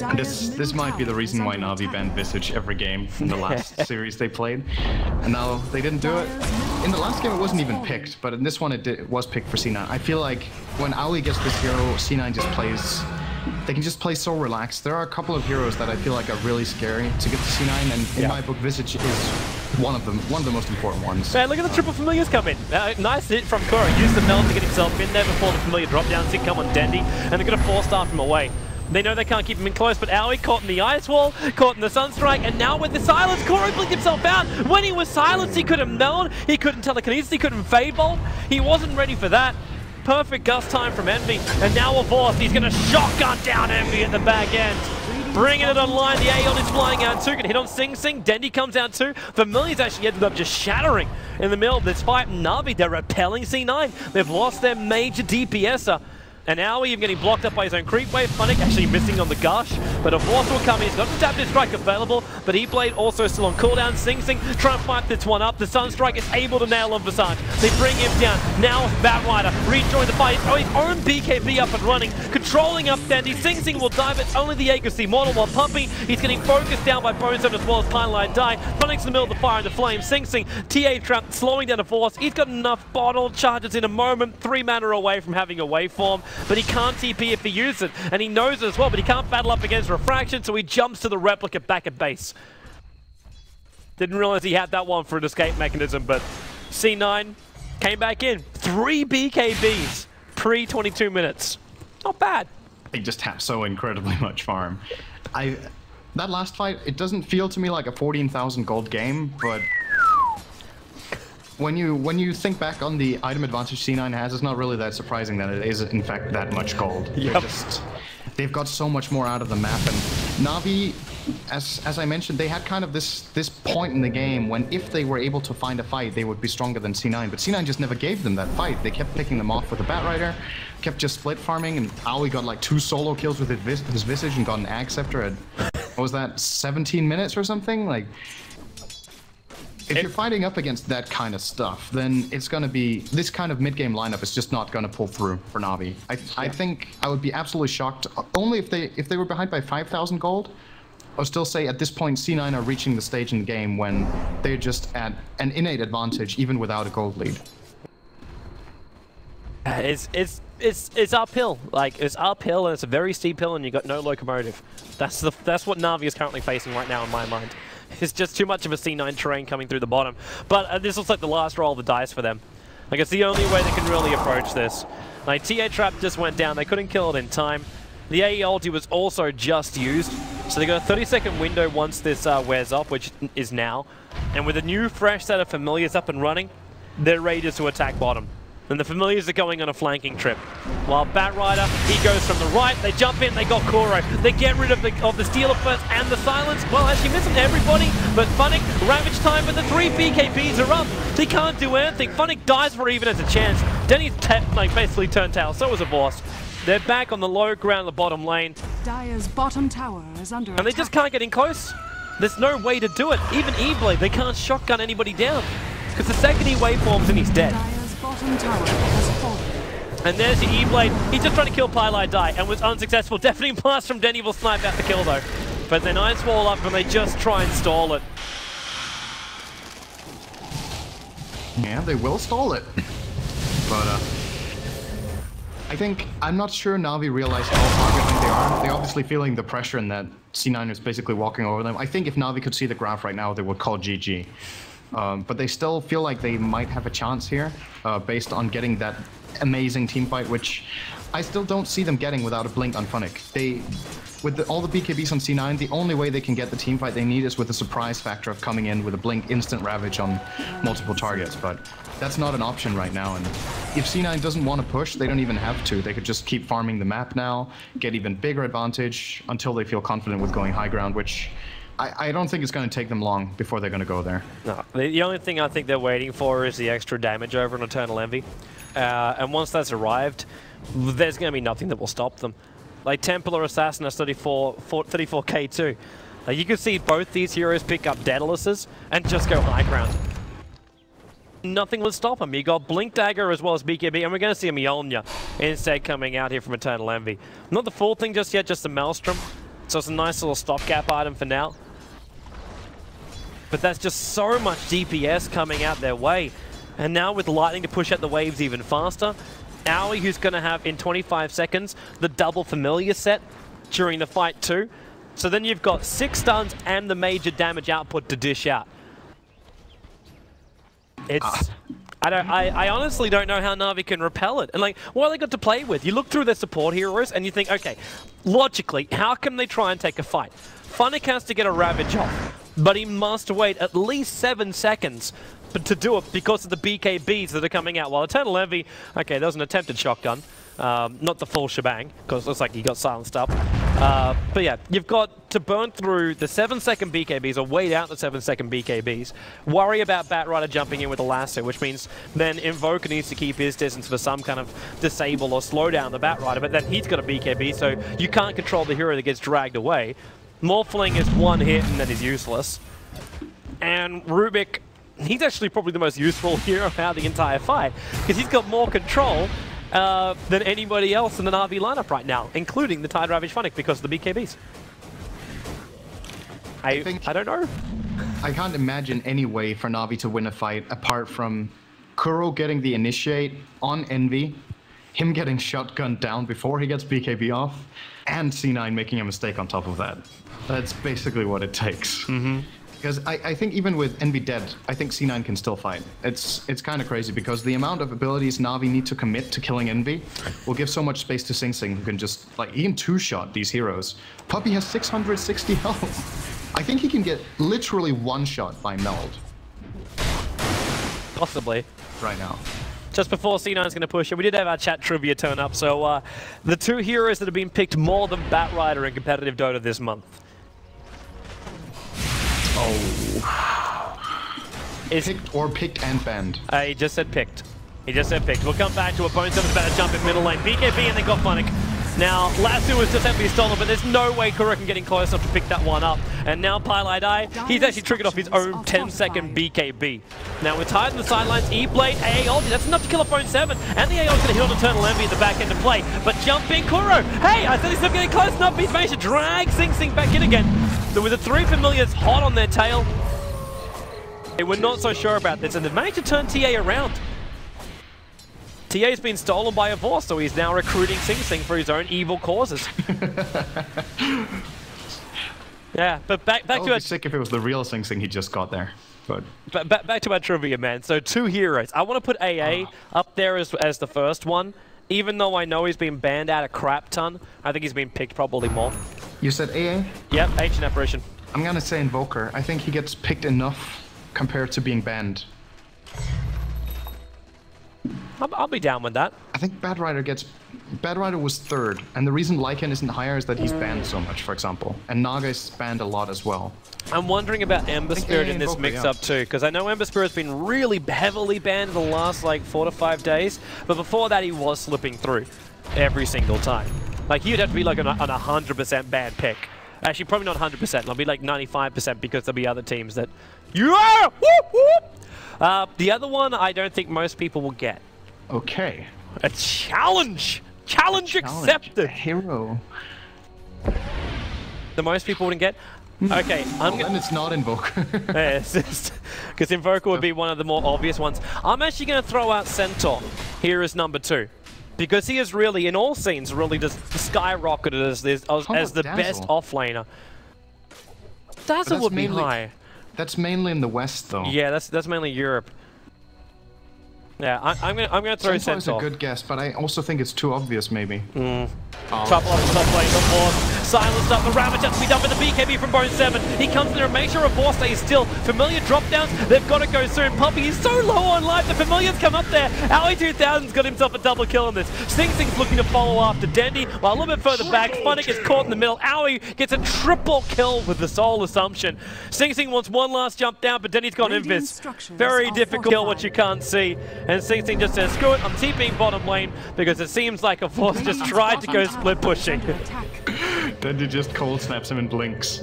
And this might be the reason why Navi banned Visage every game in the last series they played. And now they didn't do it. In the last game it wasn't even picked, but in this one it was picked for C9. I feel like when Aoi gets this hero, C9 just plays... They can just play so relaxed. There are a couple of heroes that I feel like are really scary to get to C9, and in my book, Visage is one of them, one of the most important ones. Man, look at the triple Familiars come in. Nice hit from Kuro. Use the Meld to get himself in there before the Familiar drop down. Sick come on Dendi, and they're going to 4-star him away. They know they can't keep him in close, but Aoi caught in the Ice Wall, caught in the Sunstrike, and now with the silence, Kuro blinked himself out. When he was silenced, he couldn't Meld, he couldn't Telekinesis, he couldn't Fade Bolt. He wasn't ready for that. Perfect gust time from Envy, and now Revorce, he's going to shotgun down Envy at the back end. Bringing it online, the Aeon is flying out too, can hit on Sing Sing, Dendi comes out too. Familiars actually ended up just shattering in the middle of this fight. Navi, they're repelling C9. They've lost their major DPSer. And now even getting blocked up by his own creep wave. Funnick actually missing on the gush, but a Force will come in. He's got the tap strike available, but E-Blade also still on cooldown. Sing Sing trying to fight this one up. The Sunstrike is able to nail on Visage. They bring him down. Now Batrider rejoin the fight. Oh, his own BKB up and running, controlling up Dendi. Sing Sing will die, but it's only the Agency model while pumping. He's getting focused down by Bonezone as well as Pineline Die. Funnick's in the middle of the fire and the flame. Sing Sing, TA trap, slowing down the Force. He's got enough bottle charges in a moment. 3 mana away from having a waveform, but he can't TP if he uses it, and he knows it as well, but he can't battle up against Refraction, so he jumps to the replica back at base. Didn't realize he had that one for an escape mechanism, but C9 came back in. 3 BKBs pre-22 minutes. Not bad. They just have so incredibly much farm. That last fight, it doesn't feel to me like a 14,000 gold game, but when you think back on the item advantage C9 has, it's not really that surprising that it is in fact that much gold. Yep. They've got so much more out of the map, and Navi, as I mentioned, they had kind of this point in the game when if they were able to find a fight, they would be stronger than C9, but C9 just never gave them that fight. They kept picking them off with the Batrider, kept just split farming, and Aoi got like 2 solo kills with his Visage and got an Ag Scepter at, what was that, 17 minutes or something? Like, if you're fighting up against that kind of stuff, then it's going to be, this kind of mid-game lineup is just not going to pull through for Navi. I think I would be absolutely shocked, only if they were behind by 5,000 gold. I'll still say at this point C9 are reaching the stage in the game when they're just at an innate advantage even without a gold lead. It's uphill. Like, it's uphill and it's a very steep hill and you got no locomotive. That's what Navi is currently facing right now in my mind. It's just too much of a C9 terrain coming through the bottom. But this looks like the last roll of the dice for them. Like, it's the only way they can really approach this. Like, TA trap just went down. They couldn't kill it in time. The AE ulti was also just used. So they got a 30-second window once this wears off, which is now. And with a new fresh set of familiars up and running, they're ready just to attack bottom. And the familiars are going on a flanking trip. While Batrider, he goes from the right, they jump in, they got Kuro. They get rid of the Stealer first and the Silence. Well, actually missing everybody, but Funnick, Ravage time, but the 3 BKBs are up. They can't do anything. Funnick dies for even as a chance. Denny's basically turned tail, so was a boss. They're back on the low ground of the bottom lane. Dire's bottom tower is under attack. And they just can't get in close. There's no way to do it. Even E-Blade, they can't shotgun anybody down. Because the second he waveforms and he's dead. Bottom tower has fallen. And there's the E-Blade. He's just trying to kill Pineline Die and was unsuccessful. Deafening blast from Denny will snipe out the kill though. But then Ice Wall up and they just try and stall it. Yeah, they will stall it. But I'm not sure Navi realized how far behind they are. They're obviously feeling the pressure in that C9 is basically walking over them. I think if Navi could see the graph right now, they would call GG. But they still feel like they might have a chance here, based on getting that amazing team fight, which I still don't see them getting without a blink on Funnick. With all the BKBs on C9, the only way they can get the team fight they need is with the surprise factor of coming in with a blink instant ravage on multiple targets, but that's not an option right now, and if C9 doesn't want to push, they don't even have to. They could just keep farming the map now, get even bigger advantage until they feel confident with going high ground, which I don't think it's going to take them long before they're going to go there. No, the only thing I think they're waiting for is the extra damage over an Eternal Envy. And once that's arrived, there's going to be nothing that will stop them. Like Templar Assassin has 34k too. Like, you can see both these heroes pick up Daedalus and just go high ground. Nothing will stop them. You got Blink Dagger as well as BKB, and we're going to see a Mjolnir instead coming out here from Eternal Envy. Not the full thing just yet, just the Maelstrom. So it's a nice little stopgap item for now. But that's just so much DPS coming out their way. And now with Lightning to push out the waves even faster, Aoi, who's going to have in 25 seconds the double familiar set during the fight too. So then you've got 6 stuns and the major damage output to dish out. It's... I honestly don't know how Navi can repel it. And like, what have they got to play with? You look through their support heroes and you think, okay, logically, how can they try and take a fight? Funnick has to get a Ravage off, but he must wait at least 7 seconds to do it because of the BKBs that are coming out. While Eternal Envy, okay, there was an attempted shotgun. Not the full shebang, because it looks like he got silenced up. But yeah, you've got to burn through the 7-second BKBs, or wait out the 7-second BKBs. Worry about Batrider jumping in with a lasso, which means then Invoker needs to keep his distance for some kind of disable or slow down the Batrider, but then he's got a BKB, so you can't control the hero that gets dragged away. Morphling is one hit and then he's useless. And Rubik, he's actually probably the most useful hero out of the entire fight, because he's got more control than anybody else in the Navi lineup right now, including the Tide Ravage Funnick because of the BKBs. I don't know. I can't imagine any way for Navi to win a fight apart from Kuro getting the initiate on Envy, him getting shotgunned down before he gets BKB off, and C9 making a mistake on top of that. That's basically what it takes. Because I think even with Envy dead, I think C9 can still fight. It's kind of crazy because the amount of abilities Navi need to commit to killing Envy will give so much space to Sing Sing, who can just, like, even two-shot these heroes. Puppy has 660 health. I think he can get literally one-shot by Meld. Possibly. Right now. Just before C9's going to push it, we did have our chat trivia turn up, so the two heroes that have been picked more than Batrider in competitive Dota this month. Picked and banned. He just said picked. He just said picked. We'll come back to a opponent that's about to jump in middle lane. BKB and then got Funnick. Now, Lasso was just empty stolen, but there's no way Kuro can get in close enough to pick that one up. And now Pylai Dai, he's actually triggered off his own 10-second BKB. Now, we're tied on the sidelines. E-Blade, AA ulti, that's enough to kill a Phone 7. And the AA ulti's going to hit on Eternal Envy at the back end of play. But jumping Kuro, hey, I said he's not getting close enough. He's managed to drag Sing Sing back in again. There was a 3 Familiars hot on their tail. They were not so sure about this, and they've managed to turn TA around. TA's been stolen by a Vor, so he's now recruiting Sing Sing for his own evil causes. Yeah, but back to our... sick if it was the real Sing Sing he just got there. But back to our trivia, man. So 2 heroes. I want to put AA up there as the first one. Even though I know he's been banned out a crap ton, I think he's been picked probably more. You said AA? Yep, Ancient Apparition. I'm gonna say Invoker. I think he gets picked enough compared to being banned. I'll be down with that. I think Batrider was 3rd, and the reason Lycan isn't higher is that he's banned so much, for example. And Naga is banned a lot as well. I'm wondering about Ember Spirit in this mix-up too, because I know Ember Spirit's been really heavily banned in the last, like, 4 to 5 days, but before that he was slipping through every single time. Like, he'd have to be like on a 100% banned pick. Actually, probably not 100%, it'll be like 95% because there'll be other teams that... Yeah! Whoop, whoop! The other one I don't think most people will get. Okay. A challenge! Challenge accepted! A hero. The most people wouldn't get? Okay, then it's not Invoker. Yes, because Invoker would be one of the more obvious ones. I'm actually going to throw out Centaur here as number 2. Because he is really, in all scenes, really just skyrocketed as the best offlaner. д2сл2 would be high. That's mainly in the West, though. Yeah, that's mainly Europe. Yeah, I'm gonna throw Centaur. Centaur's a good guess, but I also think it's too obvious, maybe. Trouble off the top lane, the Force. Silenced up, the Ravage has to be done with the BKB from Bone 7. He comes in there and makes sure a Force stays still. Familiar drop downs, they've got to go soon. Puppy is so low on life, the Familiars come up there. Owie 2000's got himself a double kill on this. Sing Sing's looking to follow after Dendi, while a little bit further back, Funnick is caught in the middle. Owie gets a triple kill with the Soul Assumption. Sing Sing wants one last jump down, but Dendi's got Invis. Very difficult kill, what you can't see. And Sing Sing just says, screw it, I'm TPing bottom lane, because it seems like a Force just tried to go split pushing. Then he just cold snaps him and blinks.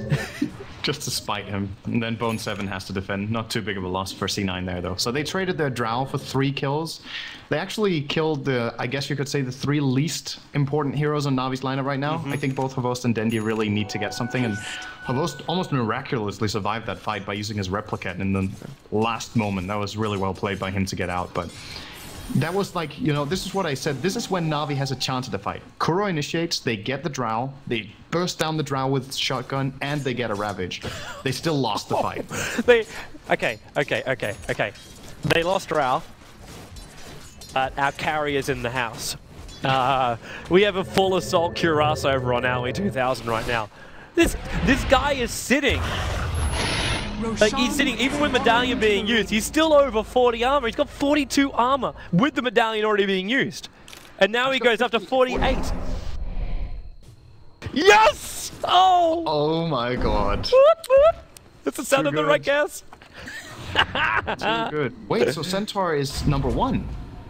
Just to spite him. And then Bone 7 has to defend. Not too big of a loss for C9 there, though. So they traded their Drow for 3 kills. They actually killed the, I guess you could say, the 3 least important heroes on Navi's lineup right now. I think both Havost and Dendi really need to get something, and Havost almost miraculously survived that fight by using his Replicant in the last moment. That was really well played by him to get out, but that was like, you know, this is what I said. This is when Navi has a chance at the fight. Kuro initiates, they get the Drow, they burst down the Drow with shotgun, and they get a Ravage. They still lost the fight. Okay. They lost Drow. Our carrier's in the house. We have a full assault cuirass over on Owie 2000 right now. This guy is sitting. Like, he's sitting, even with Medallion being used, he's still over 40 armor. He's got 42 armor with the Medallion already being used. And now he goes up to 48. Yes! Oh! Oh my god. It's the sound of the right gas. Too good. Wait, so Centaur is number 1?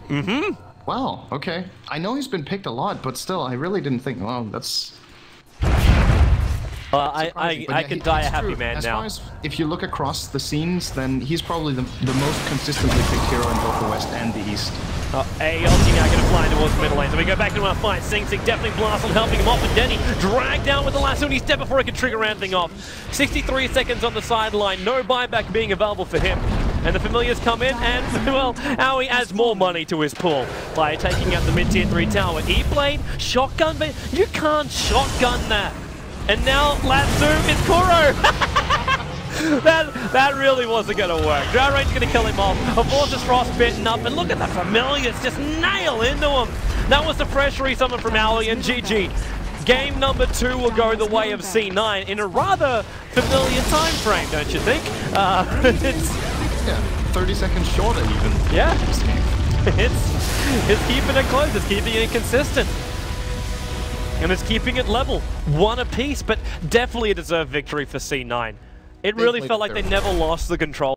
Mm-hmm. Wow, okay. I know he's been picked a lot, but still, I really didn't think, well, that's... I could die a happy man as now. far as if you look across the scenes, then he's probably the most consistently picked hero in both the West and the East. ALT now going to fly towards the middle lane. So we go back to our fight. Sing definitely blast on helping him off, but Denny dragged down with the lasso, and he's dead before he can trigger anything off. 63 seconds on the sideline, no buyback being available for him. And the familiars come in, and, well, Aoi adds more money to his pool by taking out the mid-tier 3 tower. E-Blade, shotgun, but you can't shotgun that. And now Latsu is Kuro! that really wasn't going to work. Drought Range going to kill him off. Of course, it's frostbitten up, and look at the familiars just nail into him. That was the pressure he summoned from Aoi, and GG. Game number 2 will go the way of C9 in a rather familiar time frame, don't you think? Yeah, 30 seconds shorter even. Yeah, it's keeping it close, it's keeping it consistent. And it's keeping it level. 1 apiece, but definitely a deserved victory for C9. It really felt like they never lost the control.